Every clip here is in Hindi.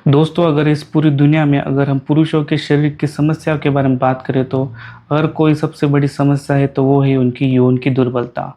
दोस्तों, अगर इस पूरी दुनिया में अगर हम पुरुषों के शरीर की समस्याओं के बारे में बात करें तो अगर कोई सबसे बड़ी समस्या है तो वो है उनकी यौन की दुर्बलता।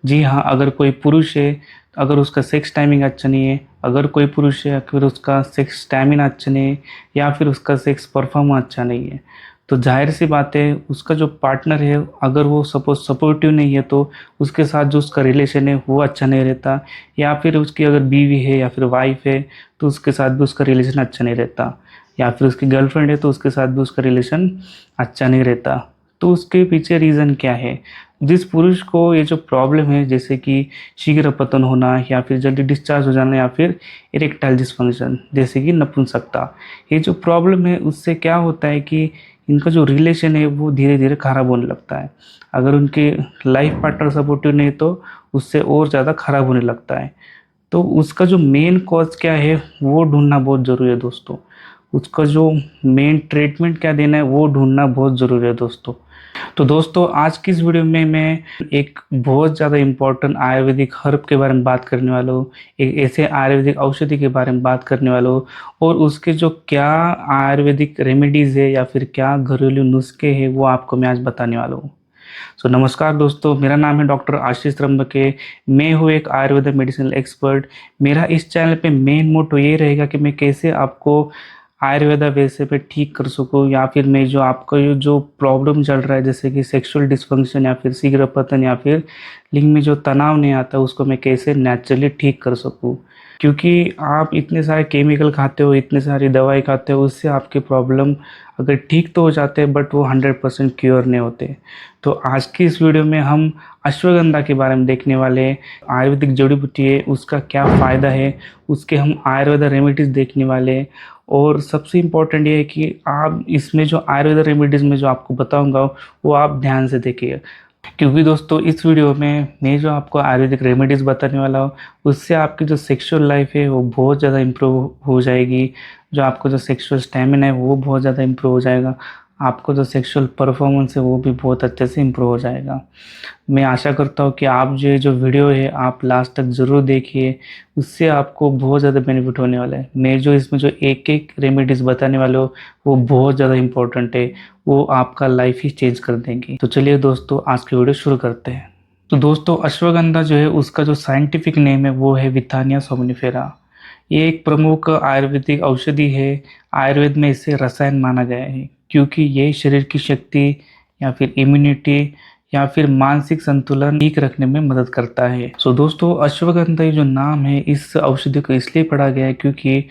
जी हाँ, अगर कोई पुरुष है, अगर उसका सेक्स टाइमिंग अच्छा नहीं है, अगर कोई पुरुष है फिर उसका सेक्स स्टैमिना अच्छा नहीं है या फिर उसका सेक्स परफॉर्म अच्छा नहीं है, तो जाहिर सी बात है उसका जो पार्टनर है अगर वो सपोज सपोर्टिव नहीं है तो उसके साथ जो उसका रिलेशन है वो अच्छा नहीं रहता। या फिर उसकी अगर बीवी है या फिर वाइफ है तो उसके साथ भी उसका रिलेशन अच्छा नहीं रहता। या फिर उसकी गर्लफ्रेंड है तो उसके साथ भी उसका रिलेशन अच्छा नहीं रहता। तो उसके पीछे रीज़न क्या है? जिस पुरुष को ये जो प्रॉब्लम है जैसे कि शीघ्र पतन होना या फिर जल्दी डिस्चार्ज हो जाना या फिर इरेक्टाइल डिस्फंक्शन जैसे कि नपुंसकता, ये जो प्रॉब्लम है उससे क्या होता है कि इनका जो रिलेशन है वो धीरे धीरे खराब होने लगता है। अगर उनके लाइफ पार्टनर सपोर्टिव नहीं तो उससे और ज़्यादा खराब होने लगता है। तो उसका जो मेन कॉज़ क्या है वो ढूँढना बहुत ज़रूरी है दोस्तों। उसका जो मेन ट्रीटमेंट क्या देना है वो ढूँढना बहुत ज़रूरी है दोस्तों। तो दोस्तों, आज की इस वीडियो में मैं एक बहुत ज़्यादा इम्पोर्टेंट आयुर्वेदिक हर्ब के बारे में बात करने वाला हूँ। एक ऐसे आयुर्वेदिक औषधि के बारे में बात करने वाला हूँ और उसके जो क्या आयुर्वेदिक रेमेडीज़ है या फिर क्या घरेलू नुस्खे हैं वो आपको मैं आज बताने वाला हूँ। नमस्कार दोस्तों, मेरा नाम है डॉक्टर आशीष त्र्यंबके। मैं हूँ एक आयुर्वेदिक मेडिसिनल एक्सपर्ट। मेरा इस चैनल पे मेन मोटो ये रहेगा कि मैं कैसे आपको आयुर्वेदा वैसे पे ठीक कर सकूँ या फिर मैं जो आपका जो प्रॉब्लम चल रहा है जैसे कि सेक्सुअल डिस्फंक्शन या फिर शीघ्र पतन या फिर लिंग में जो तनाव नहीं आता उसको मैं कैसे नेचुरली ठीक कर सकूँ। क्योंकि आप इतने सारे केमिकल खाते हो, इतनी सारी दवाई खाते हो, उससे आपके प्रॉब्लम अगर ठीक तो हो जाते हैं बट वो 100% क्योर नहीं होते। तो आज की इस वीडियो में हम अश्वगंधा के बारे में देखने वाले हैं। आयुर्वेदिक जड़ी बूटी है, उसका क्या फ़ायदा है, उसके हम आयुर्वेद रेमेडीज़ देखने वाले हैं। और सबसे इम्पोर्टेंट ये है कि आप इसमें जो आयुर्वेद रेमेडीज़ में जो आपको बताऊंगा वो आप ध्यान से देखिए। क्योंकि दोस्तों इस वीडियो में मैं जो आपको आयुर्वेदिक रेमेडीज़ बताने वाला हूँ उससे आपकी जो सेक्सुअल लाइफ है वो बहुत ज़्यादा इम्प्रूव हो जाएगी। जो आपको जो सेक्सुअल स्टेमिना है वो बहुत ज़्यादा इम्प्रूव हो जाएगा। आपको जो सेक्सुअल परफॉर्मेंस है वो भी बहुत अच्छे से इम्प्रूव हो जाएगा। मैं आशा करता हूँ कि आप जो ये जो वीडियो है आप लास्ट तक ज़रूर देखिए। उससे आपको बहुत ज़्यादा बेनिफिट होने वाला है। मैं जो इसमें जो एक एक रेमेडीज़ बताने वाले हो वो बहुत ज़्यादा इंपॉर्टेंट है। वो आपका लाइफ ही चेंज कर देंगी। तो चलिए दोस्तों, आज की वीडियो शुरू करते हैं। तो दोस्तों, अश्वगंधा जो है उसका जो साइंटिफिक नेम है वो है विथानिया सोमनिफेरा। ये एक प्रमुख आयुर्वेदिक औषधि है। आयुर्वेद में इसे रसायन माना गया है क्योंकि ये शरीर की शक्ति या फिर इम्यूनिटी या फिर मानसिक संतुलन ठीक रखने में मदद करता है। दोस्तों, अश्वगंधा ये जो नाम है इस औषधि को इसलिए पढ़ा गया है क्योंकि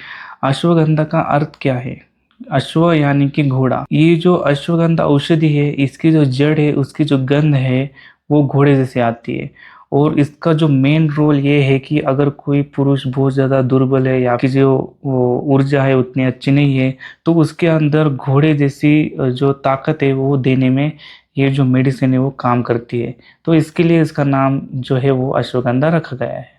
अश्वगंधा का अर्थ क्या है? अश्व यानी कि घोड़ा। ये जो अश्वगंधा औषधि है इसकी जो जड़ है उसकी जो गंध है वो घोड़े जैसे आती है। और इसका जो मेन रोल ये है कि अगर कोई पुरुष बहुत ज़्यादा दुर्बल है या कि जो वो ऊर्जा है उतनी अच्छी नहीं है तो उसके अंदर घोड़े जैसी जो ताकत है वो देने में ये जो मेडिसिन है वो काम करती है। तो इसके लिए इसका नाम जो है वो अश्वगंधा रखा गया है।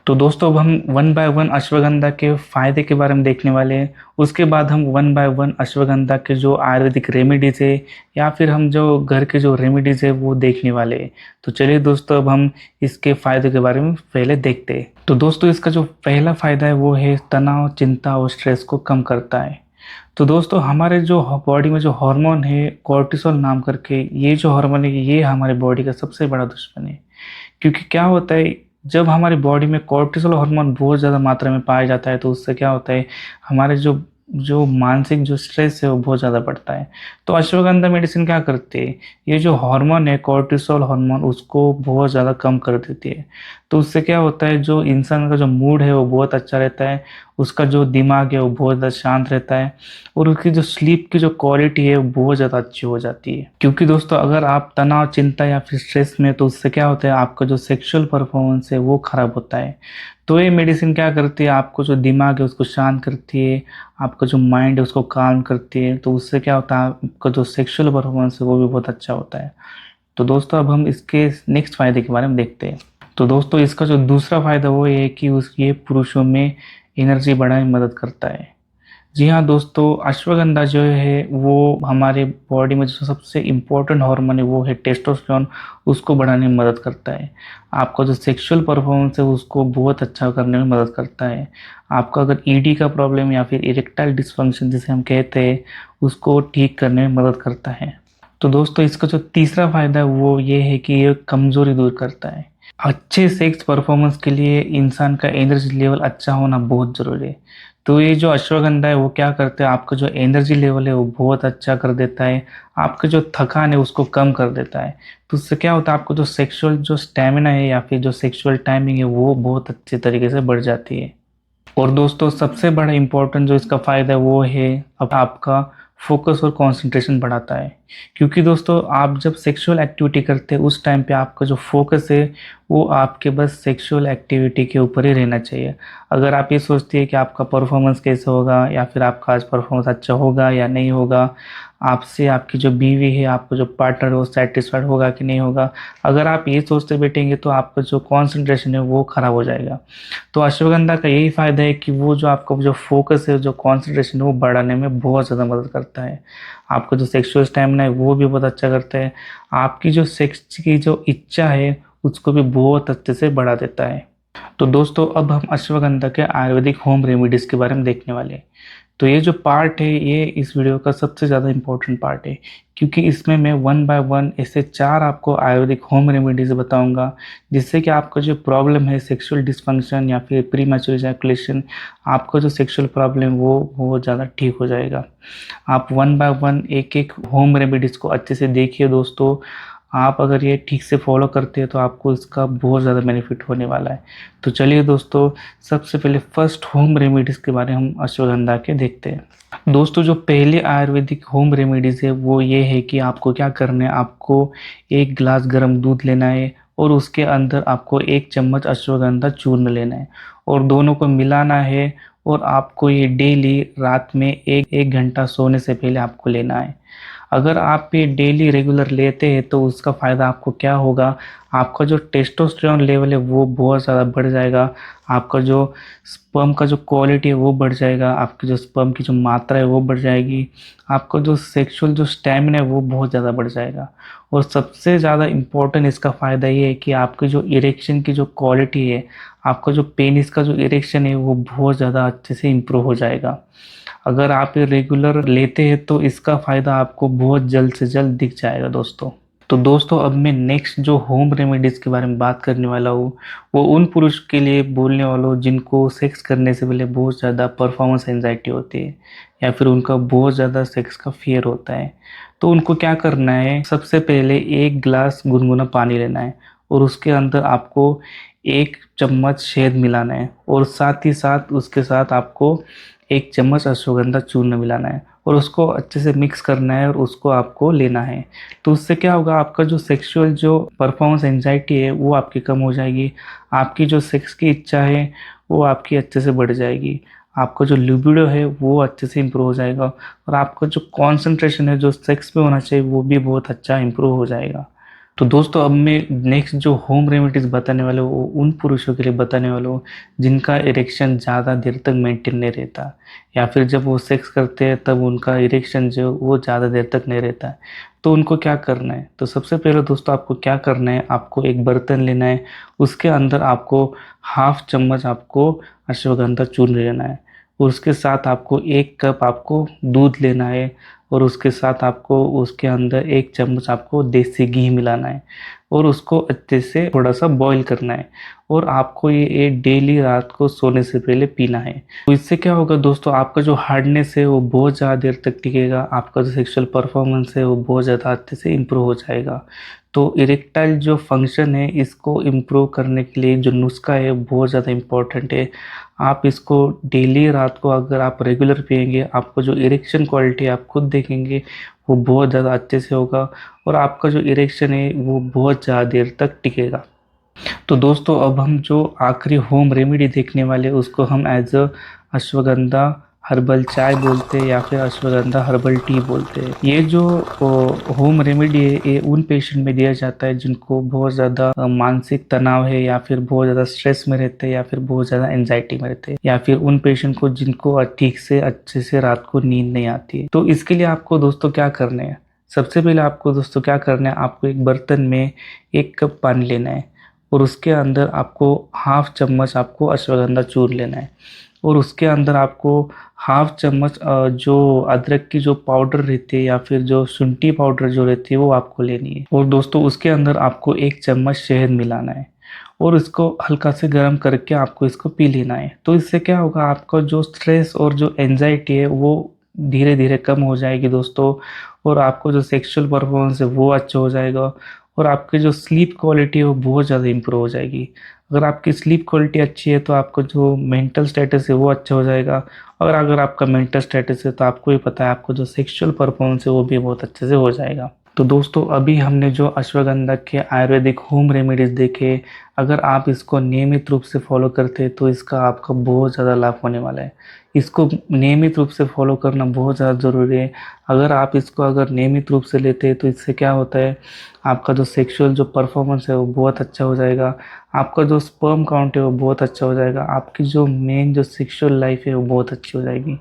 तो दोस्तों, अब हम वन बाय वन अश्वगंधा के फायदे के बारे में देखने वाले हैं। उसके बाद हम वन बाय वन अश्वगंधा के जो आयुर्वेदिक रेमेडीज है या फिर हम जो घर के जो रेमेडीज है वो देखने वाले हैं। तो चलिए दोस्तों, अब हम इसके फायदे के बारे में पहले देखते हैं। तो दोस्तों, इसका जो पहला फायदा है वो है तनाव, चिंता और स्ट्रेस को कम करता है। तो दोस्तों, हमारे जो बॉडी में जो हार्मोन है कोर्टिसोल नाम करके, ये जो हार्मोन है ये हमारे बॉडी का सबसे बड़ा दुश्मन है। क्योंकि क्या होता है, जब हमारी बॉडी में कोर्टिसोल हार्मोन बहुत ज़्यादा मात्रा में पाया जाता है तो उससे क्या होता है, हमारे जो जो मानसिक जो स्ट्रेस है वो बहुत ज़्यादा बढ़ता है। तो अश्वगंधा मेडिसिन क्या करती है, ये जो हार्मोन है कोर्टिसोल हार्मोन उसको बहुत ज़्यादा कम कर देती है। तो उससे क्या होता है, जो इंसान का जो मूड है वो बहुत अच्छा रहता है, उसका जो दिमाग है वो बहुत ज़्यादा शांत रहता है और उसकी जो स्लीप की जो क्वालिटी है वो बहुत ज़्यादा अच्छी हो जाती है। क्योंकि दोस्तों, अगर आप तनाव, चिंता या फिर स्ट्रेस में तो उससे क्या होता है, आपका जो सेक्सुअल परफॉर्मेंस है वो खराब होता है। तो ये मेडिसिन क्या करती है, आपको जो दिमाग है उसको शांत करती है, आपका जो माइंड है उसको काम करती है। तो उससे क्या होता है, आपका जो सेक्सुअल परफॉर्मेंस है वो भी बहुत अच्छा होता है। तो दोस्तों, अब हम इसके नेक्स्ट फायदे के बारे में देखते हैं। तो दोस्तों, इसका जो दूसरा फायदा वो ये है कि उस ये पुरुषों में एनर्जी बढ़ाने में मदद करता है। जी हाँ दोस्तों, अश्वगंधा जो है वो हमारे बॉडी में जो सबसे इम्पोर्टेंट हार्मोन है वो है टेस्टोस्टेरोन, उसको बढ़ाने में मदद करता है। आपका जो सेक्सुअल परफॉर्मेंस है उसको बहुत अच्छा करने में मदद करता है। आपका अगर ईडी का प्रॉब्लम या फिर इरेक्टाइल डिसफंक्शन जिसे हम कहते हैं, उसको ठीक करने में मदद करता है। तो दोस्तों इसका जो तीसरा फायदा है वो ये है कि ये कमजोरी दूर करता है। अच्छे सेक्स परफॉर्मेंस के लिए इंसान का एनर्जी लेवल अच्छा होना बहुत जरूरी है। तो ये जो अश्वगंधा है वो क्या करता है, आपका जो एनर्जी लेवल है वो बहुत अच्छा कर देता है। आपका जो थकान है उसको कम कर देता है। तो उससे क्या होता है, आपको जो सेक्सुअल जो स्टेमिना है या फिर जो सेक्सुअल टाइमिंग है वो बहुत अच्छे तरीके से बढ़ जाती है। और दोस्तों सबसे बड़ा इम्पोर्टेंट जो इसका फ़ायदा है वो है अब आपका फोकस और कंसंट्रेशन बढ़ाता है। क्योंकि दोस्तों आप जब सेक्सुअल एक्टिविटी करते हैं उस टाइम पे आपका जो फोकस है वो आपके बस सेक्सुअल एक्टिविटी के ऊपर ही रहना चाहिए। अगर आप ये सोचते हैं कि आपका परफॉर्मेंस कैसे होगा या फिर आपका आज परफॉर्मेंस अच्छा होगा या नहीं होगा, आपसे आपकी जो बीवी है, आपका जो पार्टनर है वो सेटिस्फाइड होगा कि नहीं होगा, अगर आप ये सोचते बैठेंगे तो आपका जो कॉन्सेंट्रेशन है वो खराब हो जाएगा। तो अश्वगंधा का यही फायदा है कि वो जो आपका जो फोकस है, जो कंसंट्रेशन है वो बढ़ाने में बहुत ज़्यादा मदद करता है। आपका जो सेक्सुअल स्टैमिना है वो भी बहुत अच्छा करता है। आपकी जो सेक्स की जो इच्छा है उसको भी बहुत अच्छे से बढ़ा देता है। तो दोस्तों अब हम अश्वगंधा के आयुर्वेदिक होम रेमेडीज़ के बारे में देखने वाले हैं। तो ये जो पार्ट है ये इस वीडियो का सबसे ज़्यादा इम्पोर्टेंट पार्ट है, क्योंकि इसमें मैं वन बाय वन ऐसे 4 आपको आयुर्वेदिक होम रेमेडीज़ बताऊंगा, जिससे कि आपका जो प्रॉब्लम है सेक्सुअल डिस्फंक्शन या फिर प्री मैच्योर इजैकुलेशन, आपका जो सेक्सुअल प्रॉब्लम वो ज़्यादा ठीक हो जाएगा। आप वन बाय वन एक एक होम रेमेडीज़ को अच्छे से देखिए दोस्तों। आप अगर ये ठीक से फॉलो करते हैं तो आपको इसका बहुत ज़्यादा बेनिफिट होने वाला है। तो चलिए दोस्तों, सबसे पहले फर्स्ट होम रेमेडीज़ के बारे में हम अश्वगंधा के देखते हैं। दोस्तों जो पहले आयुर्वेदिक होम रेमेडीज़ है वो ये है कि आपको क्या करना है, आपको एक गिलास गर्म दूध लेना है और उसके अंदर आपको 1 चम्मच अश्वगंधा चूर्ण लेना है और दोनों को मिलाना है। और आपको ये डेली रात में एक घंटा सोने से पहले आपको लेना है। अगर आप ये डेली रेगुलर लेते हैं तो उसका फ़ायदा आपको क्या होगा, आपका जो टेस्टोस्टेरोन लेवल है वो बहुत ज़्यादा बढ़ जाएगा। आपका जो स्पर्म का जो क्वालिटी है वो बढ़ जाएगा, आपकी जो स्पर्म की जो मात्रा है वो बढ़ जाएगी। आपका जो सेक्सुअल जो स्टैमिना है वो बहुत ज़्यादा बढ़ जाएगा। और सबसे ज़्यादा इम्पोर्टेंट इसका फ़ायदा ये है कि आपकी जो इरेक्शन की जो क्वालिटी है, आपका जो पेनिस का जो इरेक्शन है वो बहुत ज़्यादा अच्छे से इम्प्रूव हो जाएगा। अगर आप ये रेगुलर लेते हैं तो इसका फ़ायदा आपको बहुत जल्द से जल्द दिख जाएगा दोस्तों। तो दोस्तों अब मैं नेक्स्ट जो होम रेमेडीज़ के बारे में बात करने वाला हूँ वो उन पुरुष के लिए बोलने वाला हूँ जिनको सेक्स करने से पहले बहुत ज़्यादा परफॉर्मेंस एंजाइटी होती है या फिर उनका बहुत ज़्यादा सेक्स का फियर होता है। तो उनको क्या करना है, सबसे पहले 1 गिलास गुनगुना पानी लेना है और उसके अंदर आपको 1 चम्मच शहद मिलाना है और साथ ही साथ उसके साथ आपको 1 चम्मच अश्वगंधा चूर्ण मिलाना है और उसको अच्छे से मिक्स करना है और उसको आपको लेना है। तो उससे क्या होगा, आपका जो सेक्सुअल जो परफॉर्मेंस एंजाइटी है वो आपकी कम हो जाएगी। आपकी जो सेक्स की इच्छा है वो आपकी अच्छे से बढ़ जाएगी। आपका जो लिबिडो है वो अच्छे से इम्प्रूव हो जाएगा और आपका जो कॉन्सेंट्रेशन है जो सेक्स पे होना चाहिए वो भी बहुत अच्छा इम्प्रूव हो जाएगा। तो दोस्तों अब मैं नेक्स्ट जो होम रेमेडीज़ बताने वाले हूँ वो उन पुरुषों के लिए बताने वाला हूँ जिनका इरेक्शन ज़्यादा देर तक मेंटेन नहीं रहता या फिर जब वो सेक्स करते हैं तब उनका इरेक्शन जो वो ज़्यादा देर तक नहीं रहता है। तो उनको क्या करना है, तो सबसे पहले दोस्तों आपको क्या करना है, आपको एक बर्तन लेना है, उसके अंदर आपको 1/2 चम्मच आपको अश्वगंधा चूर्ण लेना है और उसके साथ आपको 1 कप आपको दूध लेना है और उसके साथ आपको उसके अंदर 1 चम्मच आपको देसी घी मिलाना है और उसको अच्छे से थोड़ा सा बॉईल करना है और आपको ये डेली रात को सोने से पहले पीना है। तो इससे क्या होगा दोस्तों, आपका जो हार्डनेस है वो बहुत ज़्यादा देर तक टिकेगा, आपका जो सेक्सुअल परफॉर्मेंस है वो बहुत ज़्यादा अच्छे से इम्प्रूव हो जाएगा। तो इरेक्टाइल जो फंक्शन है इसको इम्प्रूव करने के लिए जो नुस्खा है बहुत ज़्यादा इम्पोर्टेंट है। आप इसको डेली रात को अगर आप रेगुलर पिएंगे, आपको जो इरेक्शन क्वालिटी आप खुद देखेंगे वो बहुत ज़्यादा अच्छे से होगा और आपका जो इरेक्शन है वो बहुत ज़्यादा देर तक टिकेगा। तो दोस्तों अब हम जो आखिरी होम रेमेडी देखने वाले उसको हम एज अ अश्वगंधा हर्बल चाय बोलते हैं या फिर अश्वगंधा हर्बल टी बोलते हैं। ये जो होम रेमेडी है ये उन पेशेंट में दिया जाता है जिनको बहुत ज़्यादा मानसिक तनाव है या फिर बहुत ज़्यादा स्ट्रेस में रहते हैं या फिर बहुत ज़्यादा एंजाइटी में रहते हैं या फिर उन पेशेंट को जिनको ठीक से अच्छे से रात को नींद नहीं आती है। तो इसके लिए आपको दोस्तों क्या करना है, सबसे पहले आपको दोस्तों क्या करना है, आपको एक बर्तन में 1 कप पानी लेना है और उसके अंदर आपको हाफ चम्मच आपको अश्वगंधा चूर्ण लेना है और उसके अंदर आपको हाफ चम्मच जो अदरक की जो पाउडर रहती है या फिर जो शुंठी पाउडर जो रहती है वो आपको लेनी है और दोस्तों उसके अंदर आपको 1 चम्मच शहद मिलाना है और इसको हल्का से गर्म करके आपको इसको पी लेना है। तो इससे क्या होगा, आपका जो स्ट्रेस और जो एंजाइटी है वो धीरे धीरे कम हो जाएगी दोस्तों और आपको जो सेक्सुअल परफॉर्मेंस है वो अच्छा हो जाएगा और आपकी जो स्लीप क्वालिटी है वो बहुत ज़्यादा इंप्रूव हो जाएगी। अगर आपकी स्लीप क्वालिटी अच्छी है तो आपका जो मेंटल स्टेटस है वो अच्छा हो जाएगा और अगर आपका मेंटल स्टेटस है तो आपको ही पता है आपको जो सेक्सुअल परफॉर्मेंस है वो भी बहुत अच्छे से हो जाएगा। तो दोस्तों अभी हमने जो अश्वगंधा के आयुर्वेदिक होम रेमेडीज देखे, अगर आप इसको नियमित रूप से फॉलो करते हैं तो इसका आपका बहुत ज़्यादा लाभ होने वाला है। इसको नियमित रूप से फॉलो करना बहुत ज़्यादा ज़रूरी है। अगर आप इसको अगर नियमित रूप से लेते हैं तो इससे क्या होता है, आपका जो सेक्सुअल जो परफॉर्मेंस है वो बहुत अच्छा हो जाएगा, आपका जो स्पर्म काउंट है वो बहुत अच्छा हो जाएगा, आपकी जो मेन जो सेक्सुअल लाइफ है वो बहुत अच्छी हो जाएगी,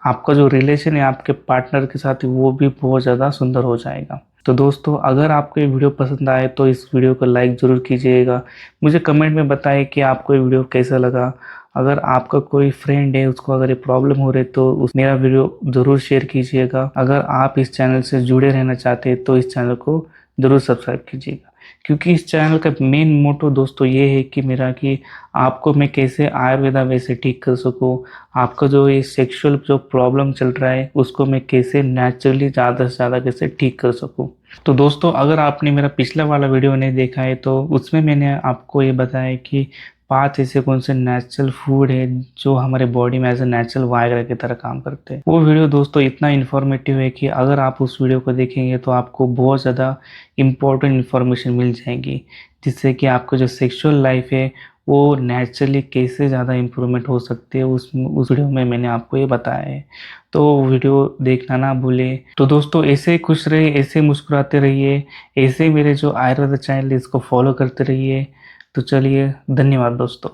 आपका जो रिलेशन है आपके पार्टनर के साथ वो भी बहुत ज़्यादा सुंदर हो जाएगा। तो दोस्तों अगर आपको ये वीडियो पसंद आए तो इस वीडियो को लाइक ज़रूर कीजिएगा। मुझे कमेंट में बताएं कि आपको ये वीडियो कैसा लगा। अगर आपका कोई फ्रेंड है उसको अगर ये प्रॉब्लम हो रही है तो उस मेरा वीडियो ज़रूर शेयर कीजिएगा। अगर आप इस चैनल से जुड़े रहना चाहते हैं तो इस चैनल को ज़रूर सब्सक्राइब कीजिएगा, क्योंकि इस चैनल का मेन मोटो दोस्तों ये है कि मेरा कि आपको मैं कैसे आयुर्वेदा वैसे ठीक कर सकूं, आपका जो ये सेक्सुअल जो प्रॉब्लम चल रहा है उसको मैं कैसे नेचुरली ज़्यादा से ज़्यादा कैसे ठीक कर सकूं। तो दोस्तों अगर आपने मेरा पिछला वाला वीडियो नहीं देखा है तो उसमें मैंने आपको ये बताया कि 5 ऐसे कौन से नेचुरल फूड है जो हमारे बॉडी में एज ए नेचुरल वायग्रा की तरह काम करते हैं। वो वीडियो दोस्तों इतना इन्फॉर्मेटिव है कि अगर आप उस वीडियो को देखेंगे तो आपको बहुत ज़्यादा इम्पोर्टेंट इन्फॉर्मेशन मिल जाएगी, जिससे कि आपका जो सेक्सुअल लाइफ है वो नेचुरली कैसे ज़्यादा इम्प्रूवमेंट हो सकती है उस वीडियो में मैंने आपको ये बताया है। तो वीडियो देखना ना भूलें। तो दोस्तों ऐसे ही खुश रहिए, ऐसे मुस्कुराते रहिए, ऐसे मेरे जो आयुर्वेदा चैनल है इसको फॉलो करते रहिए। तो चलिए धन्यवाद दोस्तों।